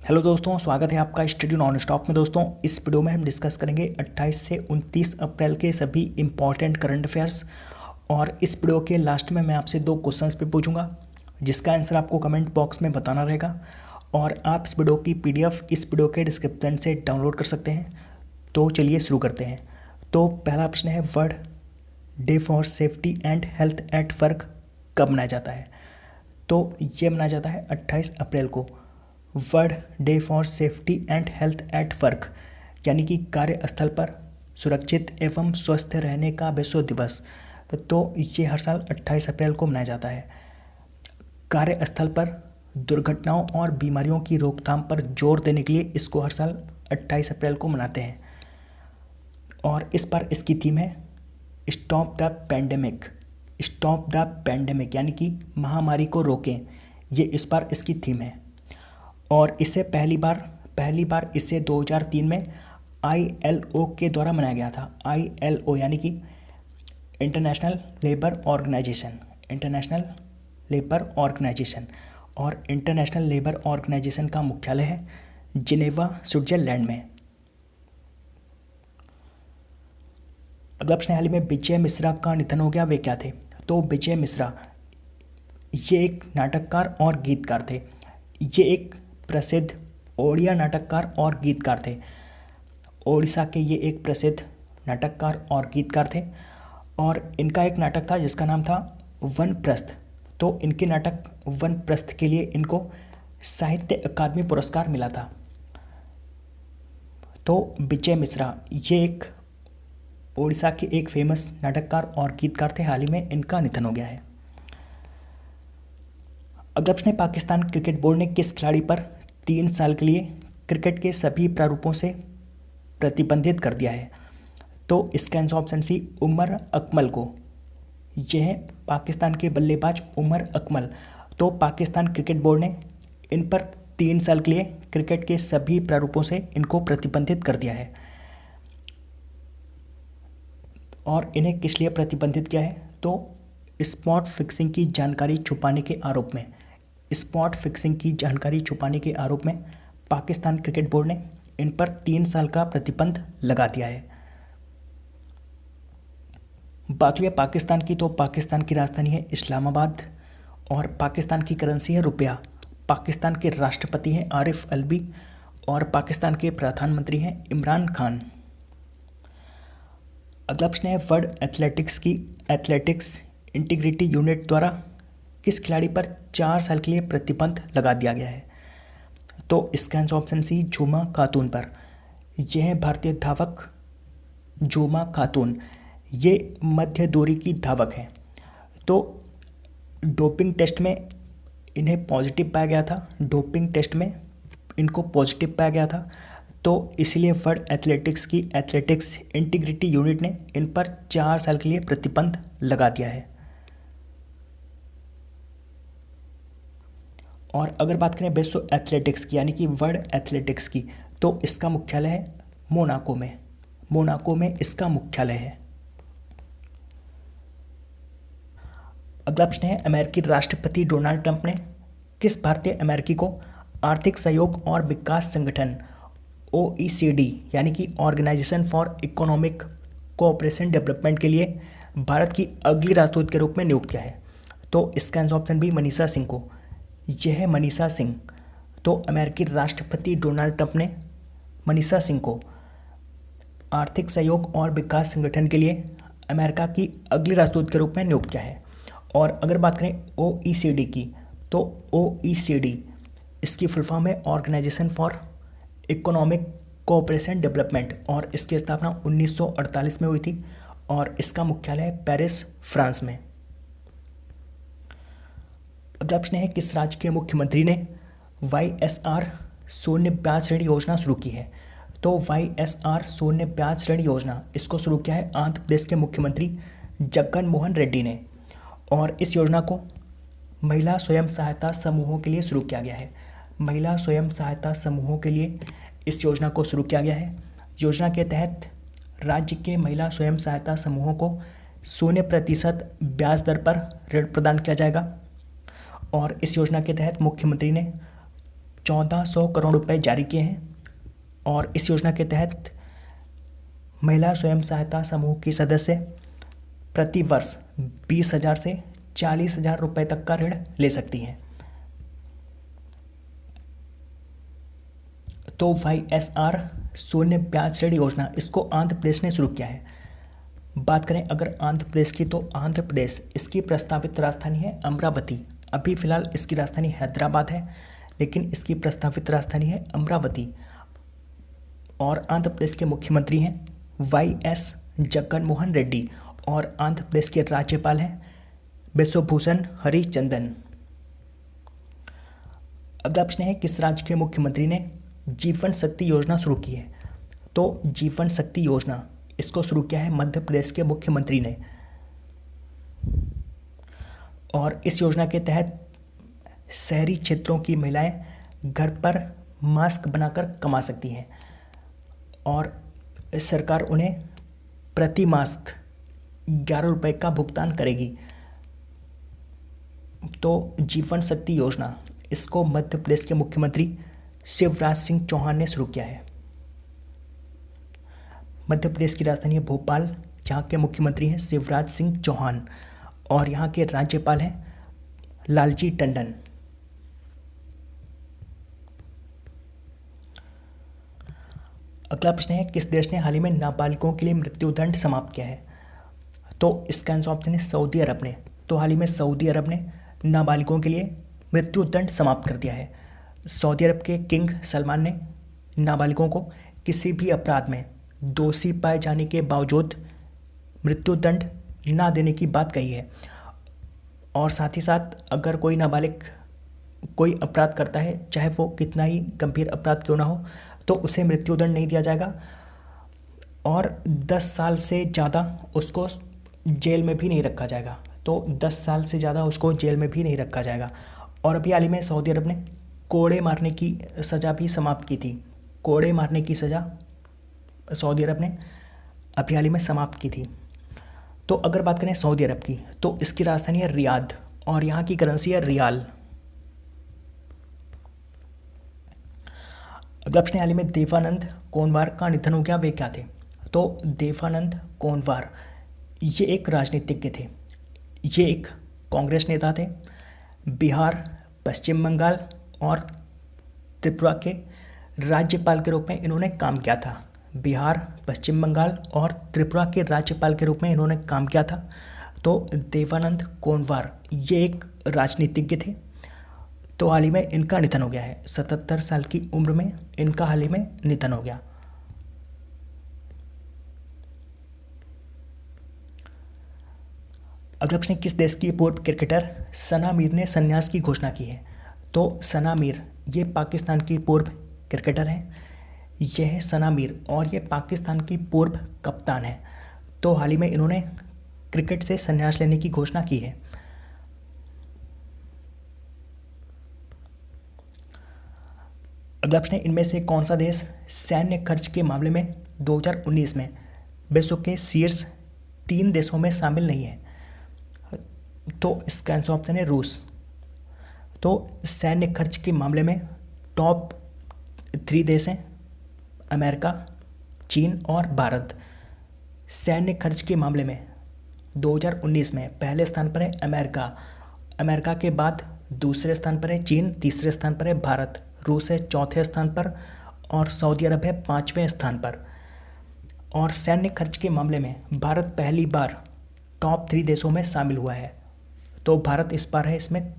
Hello दोस्तों, स्वागत है आपका स्टडी नॉन स्टॉप में। दोस्तों, इस वीडियो में हम डिस्कस करेंगे 28 से 29 अप्रैल के सभी इंपॉर्टेंट करंट अफेयर्स। और इस वीडियो के लास्ट में मैं आपसे 2 क्वेश्चंस पे पूछूंगा, जिसका आंसर आपको कमेंट बॉक्स में बताना रहेगा। और आप इस वीडियो की पीडीएफ इस वीडियो के डिस्क्रिप्शन से डाउनलोड कर सकते हैं। तो चलिए शुरू करते हैं। तो पहला प्रश्न है, world day for safety and health at work कब मनाया जाता है? तो ये मनाया जाता है 28 अप्रैल को, world day for safety and health at work, यानी कि कार्यस्थल पर सुरक्षित एवं स्वस्थ रहने का विश्व दिवस। तो ये हर साल 28 अप्रैल को मनाया जाता है। कार्यस्थल पर दुर्घटनाओं और बीमारियों की रोकथाम पर जोर देने के लिए इसको हर साल 28 अप्रैल को मनाते हैं। और इस बार इसकी थीम है stop the pandemic. Stop the pandemic यानी कि महामारी को रोकें, ये इस बार इसकी थीम है। और इससे पहली बार इसे 2003 में ILO के द्वारा मनाया गया था। ILO यानी कि international labour organisation. International labour organisation और इंटरनेशनल लेबर ऑर्गेनाइजेशन का मुख्यालय है जिनेवा, स्विट्जरलैंड में। अगला प्रश्न, हाल ही में विजय मिश्रा का निधन हो गया, वे क्या थे? तो विजय मिश्रा ये एक नाटककार और गीतकार थे। ये एक प्रसिद्ध ओड़िया नाटककार और गीतकार थे। ओडिशा के ये एक प्रसिद्ध नाटककार और गीतकार थे। और इनका एक नाटक था जिसका नाम था वनप्रस्थ। तो इनके नाटक वनप्रस्थ के लिए इनको साहित्य अकादमी पुरस्कार मिला था। तो विजय मिश्रा ये एक ओडिशा के एक फेमस नाटककार और गीतकार थे। हाल ही में इनका निधन हो गया है। अगला प्रश्न, पाकिस्तान क्रिकेट बोर्ड ने किस खिलाड़ी पर 3 साल के लिए क्रिकेट के सभी प्रारूपों से प्रतिबंधित कर दिया है? तो इसका answer option C, Umar Akmal को। यह है पाकिस्तान के बल्लेबाज उमर अकमल। तो पाकिस्तान क्रिकेट बोर्ड ने इन पर 3 साल के लिए क्रिकेट के सभी प्रारूपों से इनको प्रतिबंधित कर दिया है। और इन्हें किस लिए प्रतिबंधित किया है? तो स्पॉट फिक्सिंग की जानकारी छुपाने के आरोप में। स्पॉट फिक्सिंग की जानकारी छुपाने के आरोप में पाकिस्तान क्रिकेट बोर्ड ने इन पर 3 साल का प्रतिबंध लगा दिया है। बात हुई है पाकिस्तान की, तो पाकिस्तान की राजधानी है इस्लामाबाद और पाकिस्तान की करेंसी है रुपया। पाकिस्तान के राष्ट्रपति हैं आरिफ अलवी और पाकिस्तान के प्रधानमंत्री हैं इमरान खान। अगला प्रश्न है, वर्ल्ड एथलेटिक्स इंटीग्रिटी यूनिट द्वारा किस खिलाड़ी पर 4 साल के लिए प्रतिबंध लगा दिया गया है? तो इसका आंसर ऑप्शन सी, झूमा खातून पर। यह है भारतीय धावक झूमा खातून। ये मध्य दूरी की धावक है। तो डोपिंग टेस्ट में इन्हें पॉजिटिव पाया गया था। डोपिंग टेस्ट में इनको पॉजिटिव पाया गया था। तो इसलिए वर्ल्ड एथलेटिक्स इंटीग्रिटी यूनिट ने इन पर 4 साल के लिए प्रतिबंध लगा दिया है। और अगर बात करें विश्व एथलेटिक्स की यानी कि वर्ल्ड एथलेटिक्स की, तो इसका मुख्यालय है मोनाको में। मोनाको में इसका मुख्यालय है। अगला प्रश्न है, अमेरिकी राष्ट्रपति डोनाल्ड ट्रंप ने किस भारतीय अमेरिकी को आर्थिक सहयोग और विकास संगठन OECD यानी कि organisation for economic cooperation development के लिए भारत की अगली राजदूत के रूप में नियुक्त किया है? तो इसका answer option B, Manisha Singh को। यह है मनीषा सिंह। तो अमेरिकी राष्ट्रपति डोनाल्ड ट्रंप ने मनीषा सिंह को आर्थिक सहयोग और विकास संगठन के लिए अमेरिका की अगली राजदूत के रूप में नियुक्त किया है। और अगर बात करें OECD की, तो OECD इसकी फुल फॉर्म है organisation for economic cooperation development और इसकी स्थापना 1948 में हुई थी और इसका मुख्यालय है पेरिस, फ्रांस में। अगला प्रश्न है, किस राज्य के मुख्यमंत्री ने YSR शून्य ब्याज ऋण योजना शुरू की है? तो YSR शून्य ब्याज ऋण योजना इसको शुरू किया है आंध्र प्रदेश के मुख्यमंत्री जगन मोहन रेड्डी ने। और इस योजना को महिला स्वयं सहायता समूहों के लिए शुरू किया गया है। महिला स्वयं सहायता समूहों के लिए इस योजना को शुरू किया गया है। योजना के तहत राज्य के महिला स्वयं सहायता समूहों को 0% ब्याज दर पर ऋण प्रदान किया जाएगा। और इस योजना के तहत मुख्यमंत्री ने 1400 करोड़ रुपए जारी किए हैं और इस योजना के तहत महिला स्वयं सहायता समूह की सदस्य प्रति वर्ष 20,000 से 40,000 रुपये तक का ऋण ले सकती हैं। तो YSR शून्य ब्याज ऋण योजना, इसको आंध्र प्रदेश ने शुरू किया है। बात करें अगर आंध्र प्रदेश की, तो आंध्र प्रदेश, इसकी प्रस्तावित राजधानी है अमरावती। अभी फ़िलहाल इसकी राजधानी हैदराबाद है, लेकिन इसकी प्रस्तावित राजधानी है अमरावती। और आंध्र प्रदेश के मुख्यमंत्री हैं YS जगन मोहन रेड्डी और आंध्र प्रदेश के राज्यपाल हैं बिश्वभूषण हरिचंदन। अगला प्रश्न है किस राज्य के मुख्यमंत्री ने जीवन शक्ति योजना शुरू की है? तो जीवन शक्ति योजना, इसको शुरू किया है मध्य प्रदेश के मुख्यमंत्री ने। और इस योजना के तहत शहरी क्षेत्रों की महिलाएं घर पर मास्क बनाकर कमा सकती हैं और सरकार उन्हें प्रति मास्क 11 रुपये का भुगतान करेगी। तो जीवन शक्ति योजना, इसको मध्य प्रदेश के मुख्यमंत्री शिवराज सिंह चौहान ने शुरू किया है। मध्य प्रदेश की राजधानी है भोपाल, जहाँ के मुख्यमंत्री हैं शिवराज सिंह चौहान और यहाँ के राज्यपाल हैं लालजी टंडन। अगला प्रश्न है किस देश ने हाल ही में नाबालिगों के लिए मृत्युदंड समाप्त किया है? तो इसका आंसर ऑप्शन है सऊदी अरब ने। तो हाल ही में सऊदी अरब ने नाबालिगों के लिए मृत्युदंड समाप्त कर दिया है। सऊदी अरब के किंग सलमान ने नाबालिगों को किसी भी अपराध में दोषी पाए जाने के बावजूद मृत्युदंड ना देने की बात कही है। और साथ ही साथ अगर कोई नाबालिग कोई अपराध करता है, चाहे वो कितना ही गंभीर अपराध क्यों ना हो, तो उसे मृत्युदंड नहीं दिया जाएगा और 10 साल से ज़्यादा उसको जेल में भी नहीं रखा जाएगा। तो 10 साल से ज़्यादा उसको जेल में भी नहीं रखा जाएगा। और अभी हाल ही में सऊदी अरब ने कोड़े मारने की सज़ा भी समाप्त की थी। कोड़े मारने की सज़ा सऊदी अरब ने अभी हाल ही में समाप्त की थी। तो अगर बात करें सऊदी अरब की, तो इसकी राजधानी है रियाद और यहाँ की करेंसी है रियाल। अगला प्रश्न हाल ही में देवानंद कोनवार का निधन हो गया, वे क्या थे? तो देवानंद कोनवार ये एक राजनीतिज्ञ थे। ये एक कांग्रेस नेता थे। बिहार, पश्चिम बंगाल और त्रिपुरा के राज्यपाल के रूप में इन्होंने काम किया था। बिहार, पश्चिम बंगाल और त्रिपुरा के राज्यपाल के रूप में इन्होंने काम किया था। तो देवानंद कोनवार ये एक राजनीतिज्ञ थे। तो हाल ही में इनका निधन हो गया है। 77 साल की उम्र में इनका हाल ही में निधन हो गया। अगला प्रश्न किस देश की पूर्व क्रिकेटर सना मीर ने संन्यास की घोषणा की है? तो सना मीर ये पाकिस्तान की पूर्व क्रिकेटर हैं। यह है सना मीर और ये पाकिस्तान की पूर्व कप्तान है। तो हाल ही में इन्होंने क्रिकेट से संन्यास लेने की घोषणा की है। अगला प्रश्न इनमें से कौन सा देश सैन्य खर्च के मामले में 2019 में विश्व के शीर्ष 3 देशों में शामिल नहीं है? तो इसका आंसर ऑप्शन है रूस। तो सैन्य खर्च के मामले में टॉप 3 देश हैं अमेरिका, चीन और भारत। सैन्य खर्च के मामले में 2019 में पहले स्थान पर है अमेरिका, अमेरिका के बाद दूसरे स्थान पर है चीन, तीसरे स्थान पर है भारत, रूस है चौथे स्थान पर और सऊदी अरब है 5वें स्थान पर। और सैन्य खर्च के मामले में भारत पहली बार टॉप 3 देशों में शामिल हुआ है। तो भारत इस बार है, इसमें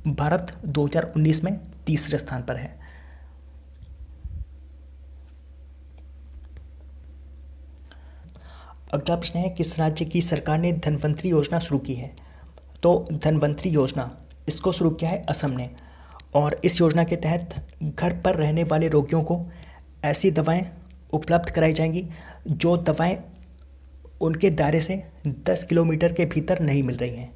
भारत 2019 में तीसरे स्थान पर है। अगला प्रश्न है किस राज्य की सरकार ने धनवंतरी योजना शुरू की है? तो धनवंतरी योजना इसको शुरू किया है असम ने और इस योजना के तहत घर पर रहने वाले रोगियों को ऐसी दवाएं उपलब्ध कराई जाएंगी जो दवाएं उनके दायरे से 10 किलोमीटर के भीतर नहीं मिल रही हैं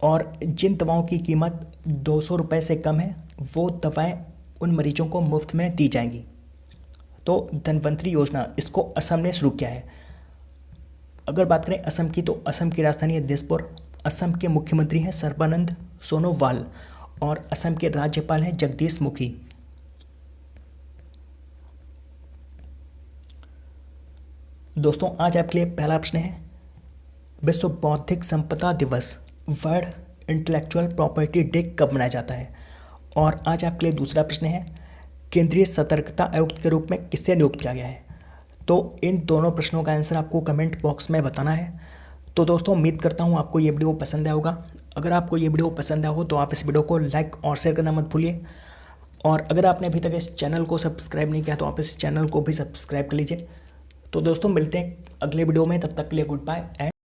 और जिन दवाओं की कीमत 200 रुपये से कम है वो दवाएं उन मरीजों को मुफ्त में दी जाएंगी। तो धनवंतरी योजना इसको असम ने शुरू किया है। अगर बात करें असम की, तो असम की राजधानी है दिसपुर। असम के मुख्यमंत्री हैं सर्बानंद सोनोवाल और असम के राज्यपाल हैं जगदीश मुखी। दोस्तों आज आपके लिए पहला प्रश्न है, विश्व बौद्धिक संपदा दिवस वर्ल्ड इंटेलेक्चुअल प्रॉपर्टी डे कब मनाया जाता है। और आज आपके लिए दूसरा प्रश्न है, केंद्रीय सतर्कता आयुक्त के रूप में किसे नियुक्त किया गया है। तो इन दोनों प्रश्नों का आंसर आपको कमेंट बॉक्स में बताना है। तो दोस्तों उम्मीद करता हूँ आपको ये वीडियो पसंद आया होगा। अगर आपको ये वीडियो पसंद आया हो तो आप इस वीडियो को लाइक और शेयर करना मत भूलिए। और अगर आपने अभी तक इस चैनल को सब्सक्राइब नहीं किया तो आप इस चैनल को भी सब्सक्राइब कर लीजिए। तो दोस्तों मिलते हैं अगले वीडियो में, तब तक के लिए गुड बाय एंड